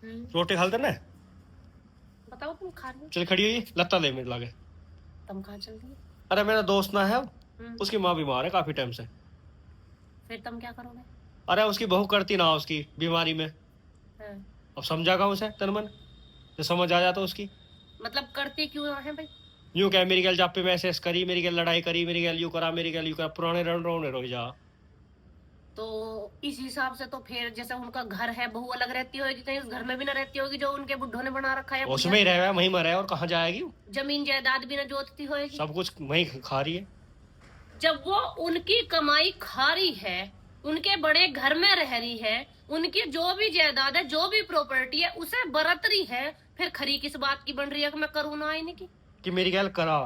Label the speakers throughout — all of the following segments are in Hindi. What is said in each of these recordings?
Speaker 1: रोटी खा लेते ना।
Speaker 2: बताओ तुम खा रही हो?
Speaker 1: चल खड़ी हुई लत्ता दे मेरे लागे।
Speaker 2: तुम कहाँ चल रही हो?
Speaker 1: अरे मेरा दोस्त ना है, उसकी माँ बीमार है काफी टाइम से।
Speaker 2: फिर तुम क्या करोगे?
Speaker 1: अरे उसकी बहू करती ना उसकी बीमारी में।
Speaker 2: हाँ।
Speaker 1: अब समझागा उसे तन मन, जो समझ आ जाता उसकी।
Speaker 2: मतलब करती क्यों है भाई?
Speaker 1: यूं क्या मेरी गल जापे मैसेज करी, मेरी गल लड़ाई करी, मेरी गल यू करा, मेरी गल यू करा, पुराने रण रोने रोई जा।
Speaker 2: तो इस हिसाब से तो फिर जैसे उनका घर है, बहू अलग रहती होगी, कहीं उस घर में भी ना रहती होगी जो उनके बुड्ढों ने बना रखा है?
Speaker 1: उसमें ही रह वहीं मर है, और कहाँ जाएगी?
Speaker 2: जमीन जायदाद भी ना जोतती होगी?
Speaker 1: सब कुछ वहीं खा रही है।
Speaker 2: जब वो उनकी कमाई खा रही है, उनके बड़े घर में रह रही है, उनकी जो भी जायदाद है, जो भी प्रॉपर्टी है, उसे बरत रही है, फिर खरी किस बात की बन रही है कि मैं करूँ ना आईने
Speaker 1: कि मेरी गल करा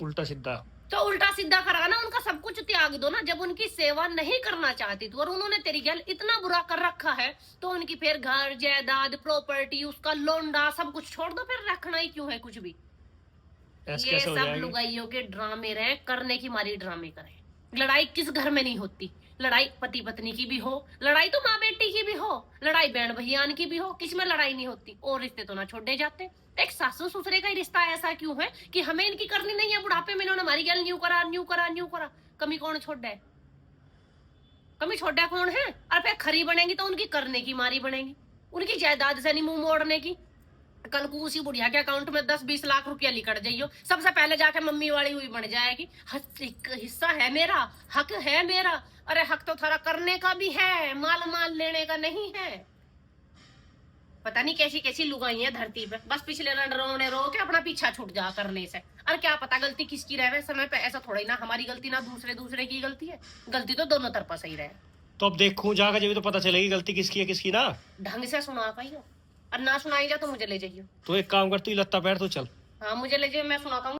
Speaker 1: उल्टा सीधा।
Speaker 2: तो उल्टा सीधा करा ना, उनका सब कुछ त्याग दो ना। जब उनकी सेवा नहीं करना चाहती तू और उन्होंने तेरी गैल इतना बुरा कर रखा है, तो उनकी फिर घर जायदाद प्रॉपर्टी उसका लोंडा सब कुछ छोड़ दो, फिर रखना ही क्यों है कुछ भी? ये सब लुगाइयों के ड्रामे रहे, करने की मारी ड्रामे करे। लड़ाई किस घर में नहीं होती? लड़ाई पति पत्नी की भी हो, लड़ाई तो माँ बेटी की भी हो, लड़ाई बहन भैयान की भी हो, किस में लड़ाई नहीं होती? और रिश्ते तो ना छोड़े जाते। एक सासू ससुरे का ही रिश्ता ऐसा क्यों है कि हमें इनकी करनी नहीं है? बुढ़ापे में इन्होंने हमारी गैल न्यू करा न्यू करा न्यू करा। कमी कौन छोड़ है? कमी छोड़ा कौन है? और फिर खरी बनेगी तो उनकी करने की मारी बनेगी, उनकी जायदाद से नहीं मुंह मोड़ने की। कल को उसी बुढ़िया के अकाउंट में 10-20 लाख रुपया लिकट जाइयो, सबसे पहले जाके मम्मी वाली हुई बन जाएगी। हिस्सा है मेरा, हक है मेरा। अरे हक तो थारा करने का भी है, माल माल लेने का नहीं है। पता नहीं कैसी कैसी लुगाई है धरती पे, बस पिछले रन रोने रो के अपना पीछा छूट जा करने से। अरे क्या पता गलती किसकी रहे समय पे? ऐसा थोड़ा ही ना हमारी गलती ना दूसरे की गलती है, गलती तो दोनों तरफा सही रहे।
Speaker 1: तो अब देखूं जाकर जब तो पता चलेगी गलती किसकी है किसकी ना।
Speaker 2: ढंग से सुना पाइयो, और ना सुनाई जा तो मुझे ले जाइयो।
Speaker 1: तो एक काम कर, तू लत्ता पैर तो चल।
Speaker 2: हाँ मुझे ले जाइए, मैं सुनाता हूँ।